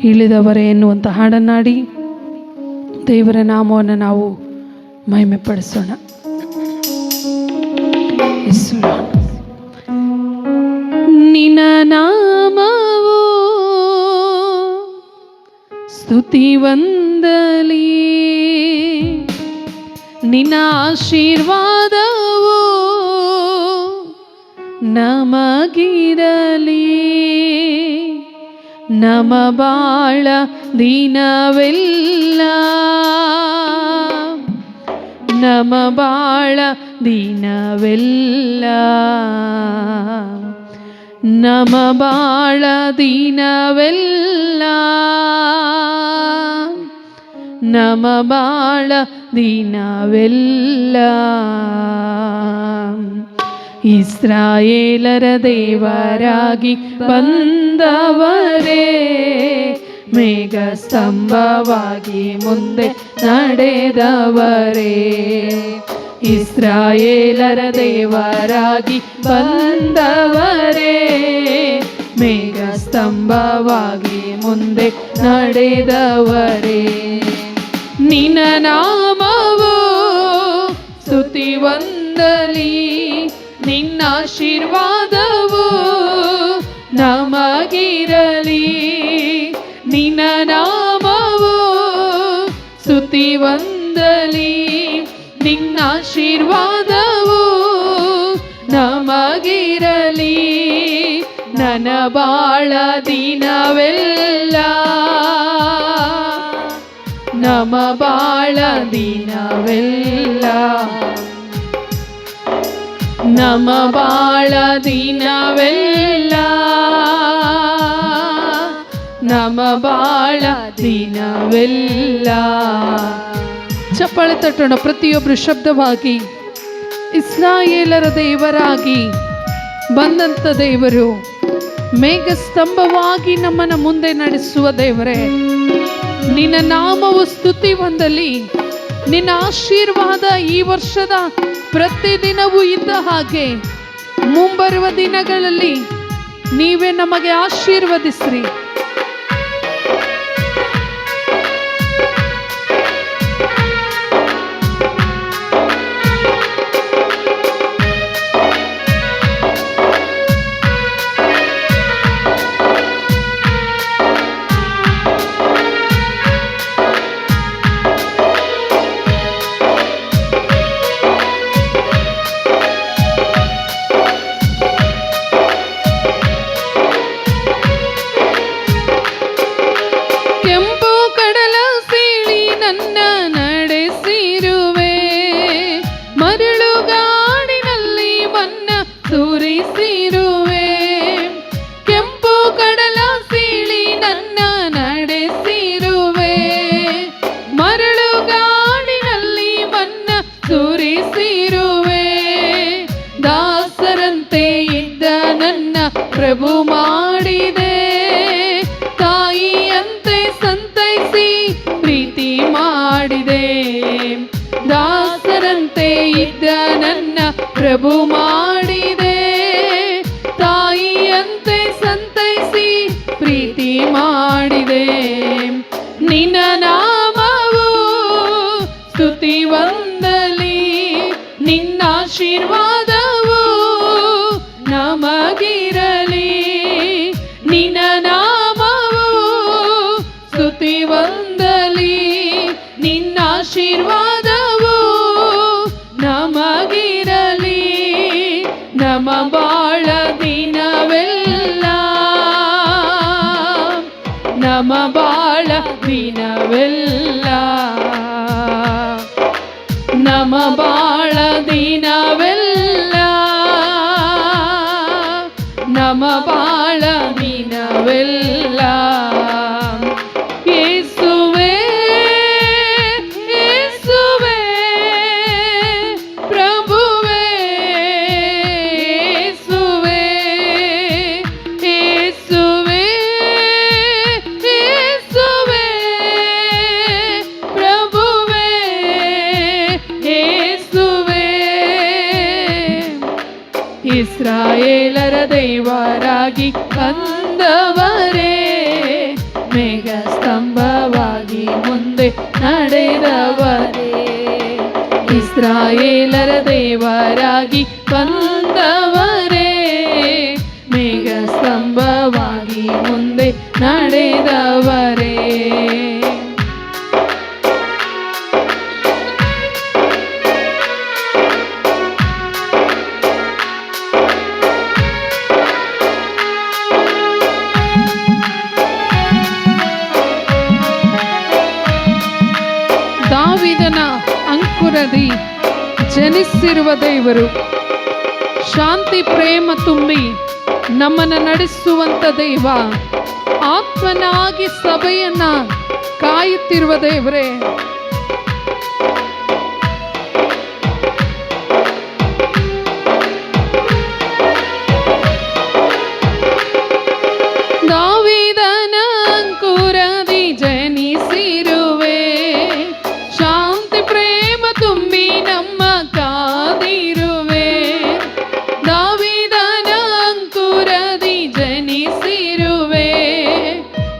ಇಳಿದವರೇ ಎನ್ನುವಂಥ ಹಾಡನ್ನಾಡಿ ದೇವರ ನಾಮವನ್ನು ನಾವು ಮಹಿಮೆ ಪಡಿಸೋಣ. ನಿನ್ನ ನಾಮವು ಸ್ತುತಿ ವಂದಲಿ, ನಿನ್ನ ಆಶೀರ್ವಾದವು ನಮಗಿರಲಿ. ನಮ ಬಾಳ ದಿನವೆಲ್ಲ, ನಮ ಬಾಳ ದಿನವೆಲ್ಲ, ನಮ ಬಾಳ ದಿನವೆಲ್ಲ, ನಮ ಬಾಳ ದಿನವೆಲ್ಲ. ಇಸ್ರಾಯೇಲರ ದೇವರಾಗಿ ಬಂದವರೇ, ಮೇಘ ಸ್ತಂಭವಾಗಿ ಮುಂದೆ ನಡೆದವರೇ. ಇಸ್ರಾಯೇಲರ ದೇವರಾಗಿ ಬಂದವರೇ, ಮೇಘ ಸ್ತಂಭವಾಗಿ ಮುಂದೆ ನಡೆದವರೇ. ನಿನ್ನ ನಾಮವು ಸ್ತುತಿ ವಂದಲಿ, ನಿನ್ನ ಆಶೀರ್ವಾದವು ನಮಗಿರಲಿ. ನಿನ್ನ ನಾಮವು ಸ್ತುತಿ ವಂದಲಿ, ನಿನ್ನ ಆಶೀರ್ವಾದವು ನಮಗಿರಲಿ. ನನ್ನ ಬಾಳ ದಿನವೆಲ್ಲ, ನಮ ಬಾಳ ದಿನವೆಲ್ಲ, ನಮ ಬಾಳ ದಿನವೆಲ್ಲ, ನಮ ಬಾಳ ದಿನವೆಲ್ಲ. ಚಪ್ಪಾಳೆ ತಟ್ಟೋಣ ಪ್ರತಿಯೊಬ್ಬರು ಶಬ್ದವಾಗಿ. ಇಸ್ರಾಯೇಲರ ದೇವರಾಗಿ ಬಂದಂಥ ದೇವರು, ಮೇಘ ಸ್ತಂಭವಾಗಿ ನಮ್ಮನ್ನು ಮುಂದೆ ನಡೆಸುವ ದೇವರೇ, ನಿನ್ನ ನಾಮವು ಸ್ತುತಿ ಹೊಂದಲಿ. ನಿನ್ನ ಆಶೀರ್ವಾದ ಈ ವರ್ಷದ ಪ್ರತಿದಿನವೂ ಇದ್ದ ಹಾಗೆ ಮುಂಬರುವ ದಿನಗಳಲ್ಲಿ ನೀವೇ ನಮಗೆ ಆಶೀರ್ವದಿಸ್ರಿ. ಪ್ರಭು ಮಾಡಿದೆ, ತಾಯಿಯಂತೆ ಸಂತೈಸಿ ಪ್ರೀತಿ ಮಾಡಿದೆ. ದಾಸರಂತೆ ಇದ್ದ ನನ್ನ ಪ್ರಭು ಮಾಡಿದೆ, ತಾಯಿಯಂತೆ ಸಂತೈಸಿ ಪ್ರೀತಿ ಮಾಡಿದೆ. ನಿನ್ನ ನಾಮವು ಸ್ತುತಿ ವಂದಲಿ, ನಿನ್ನ ಆಶೀರ್ವಾದವು ನಮಗಿರಲಿ. ನಿನ್ನ ನಾಮವು ಸ್ತುತಿ ವಂದಲಿ, ನಿನ್ನ ಆಶೀರ್ವಾದವು ನಮಗಿರಲಿ. ನಮ ಬಾಳ ದಿನವೆಲ್ಲ, ನಮ ಬಾಳ ದಿನವೆಲ್ಲ, ನಮ ಬಾಳ ದಿನವೆಲ್ಲ, ನಮ ಬಾಳ ದಿನವೆಲ್ಲ. ಯೇಸುವೇ ಯೇಸುವೇ ಪ್ರಭುವೇ, ಯೇಸುವೇ ಯೇಸುವೇ ಯೇಸುವೇ ಪ್ರಭುವೇ, ಯೇಸುವೇ. ಇಸ್ರಾಯೇಲರ ದೇವರಾಗಿ ಬಂದವರೇ, ಮೇಘ ನಡೆದವರೇ. ಇಸ್ರಾಯೇಲರ ದೇವರಾಗಿ ಬಂದವರೇ, ಮೇಘ ಸ್ತಂಭವಾಗಿ ಮುಂದೆ ನಡೆದವರೇ. ದಾವೀದನ ಅಂಕುರದಿ ಜನಿಸಿರುವ ದೇವರು, ಶಾಂತಿ ಪ್ರೇಮ ತುಂಬಿ ನಮ್ಮನ್ನು ನಡೆಸುವಂತ ದೇವ, ಆತ್ಮನಾಗಿ ಸಭೆಯನ್ನ ಕಾಯುತ್ತಿರುವ ದೇವರೇ, ದಾವೀದನ ಅಂಕುರದಿ ಜನಿಸಿರುವೆ, ಶಾಂತಿ ಪ್ರೇಮ ತುಂಬಿ ನಮ್ಮ ಕಾದಿರುವೆ. ದಾವೀದನ ಅಂಕುರದಿ ಜನಿಸಿರುವೆ,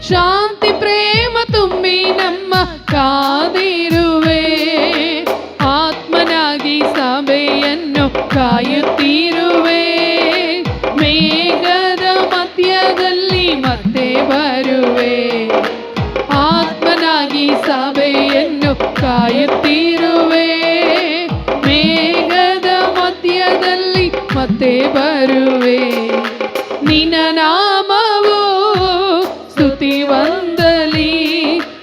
ಶಾಂತಿ ಪ್ರೇಮ ತುಂಬಿ ನಮ್ಮ ಕಾದಿರುವೆ. ಆತ್ಮನಾಗಿ ಸಭೆಯನ್ನು ಕಾಯುತ್ತಿರುವೆ, ಮೇಘದ ಮಧ್ಯದಲ್ಲಿ ಮತ್ತೆ ಬರುವೆ. ಆತ್ಮನಾಗಿ ಸಭೆಯನ್ನು ಕಾಯುತ್ತಿರುವೆ, ಮೇಘದ ಮಧ್ಯದಲ್ಲಿ ಮತ್ತೆ ಬರುವೆ. ನಿನ್ನ ನಾಮವು ಸ್ತುತಿ ವಂದಲಿ,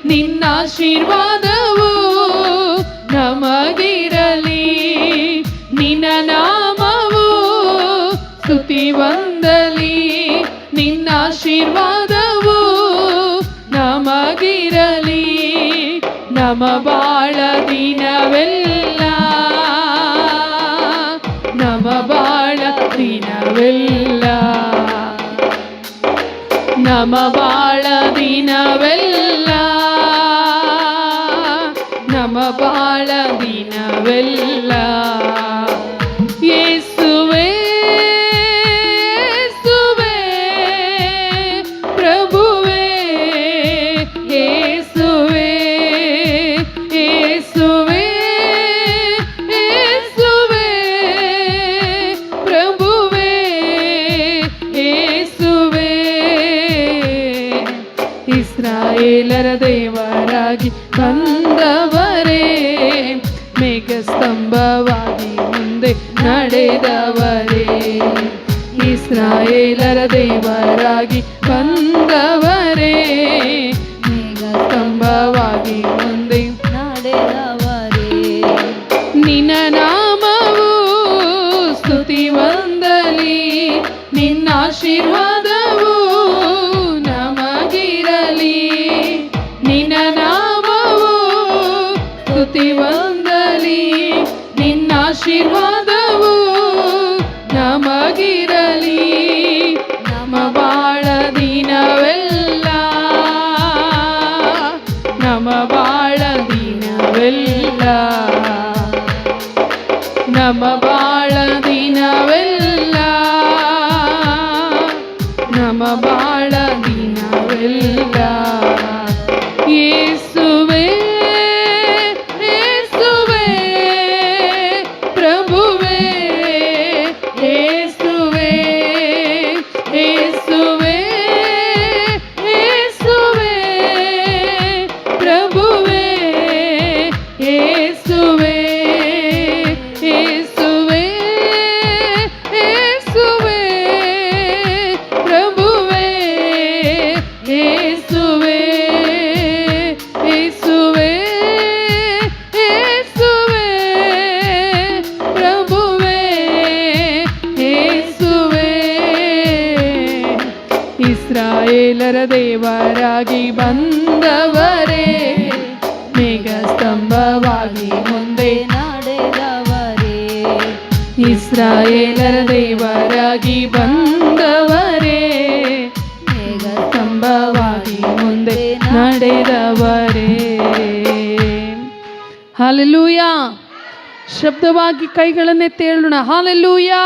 ನಿನ್ನ ಆಶೀರ್ವಾದವು ನಮಗಿರಲಿ. ನಿನ್ನ ನಾಮವು ಸ್ತುತಿ ವಂದಲಿ, ನಿನ್ನ ಆಶೀರ್ವಾದವು ನಮಗಿರಲಿ. ನಮ ಬಾಳ ದಿನವೆಲ್ಲ, ನಮ ಬಾಳ ದಿನವೆಲ್ಲ, ನಮ ಬಾಳ ದಿನವೆಲ್ಲ, ನಮ ಬಾಳ ದಿನವೆಲ್ಲ. ಯೇಸುವೇ ಯೇಸುವೇ ಪ್ರಭುವೇ, ಯೇಸುವೇ ಯೇಸುವೇ ಯೇಸುವೇ ಪ್ರಭುವೇ, ಯೇಸುವೇ. ಇಸ್ರಾಯೇಲರ ದೇವರಾಗಿ ಬಂದವರೇ, ಮೇಘ ಸ್ತಂಭವಾಗಿ ಮುಂದೆ ನಡೆದವರೇ. ಇಸ್ರಾಯೇಲರ ದೇವರಾಗಿ ಬಂದವರೇ, ಮೇಘ ಸ್ತಂಭವಾಗಿ ಮುಂದೆ ನಡೆದವರೇ. ನಿನ್ನ ನಾಮವು ಸ್ತುತಿ ವಂದಲಿ, ನಿನ್ನ ಆಶೀರ್ವಾದವು ನಮಗಿರಲಿ. ನಿನ್ನ ನಾಮವು ಸ್ತುತಿ ವಂದಲಿ, ನಿನ್ನ ಆಶೀರ್ವಾದವು ನಮಗಿರಲಿ. ನಮ್ಮ ಬಾಳ ದಿನವೆಲ್ಲ, ನಮ್ಮ ಬಾಳ ದಿನವೆಲ್ಲ, ನಮ್ಮ ಬಾಳ ದಿನವೆಲ್ಲ, ನಮ್ಮ ಬಾಳ ದಿನವೆಲ್ಲ. ಯೇಸುವೇ ಯೇಸುವೇ ಪ್ರಭುವೇ, ಯೇಸುವೇ ಯೇಸುವೇ ಯೇಸುವೇ ಪ್ರಭುವೇ, ಯೇಸುವೇ ಯೇಸುವೇ ಯೇಸುವೇ ಪ್ರಭುವೇ, ಯೇಸುವೇ ಯೇಸುವೇ ಯೇಸುವೇ ಪ್ರಭುವೇ, ಯೇಸುವೇ. ಇಸ್ರಾಯೇಲರ ದೇವರಾಗಿ ಬಂದವರೇ, ಮೇಘ ಸ್ತಂಭವಾಗಿ ಮುಂದೆ ನಡೆದವರೇ. ಇಸ್ರಾಯೇಲರ ದೇವರಾಗಿ ಬಂದವರೇ, ಮೇಘ ಸ್ತಂಭವಾಗಿ ಮುಂದೆ ನಡೆದವರೇ. ಹಾಲೆಲೂಯಾ. ಶಬ್ದವಾಗಿ ಕೈಗಳನ್ನೆತ್ತಿ ಹೇಳೋಣ, ಹಾಲೆಲೂಯಾ.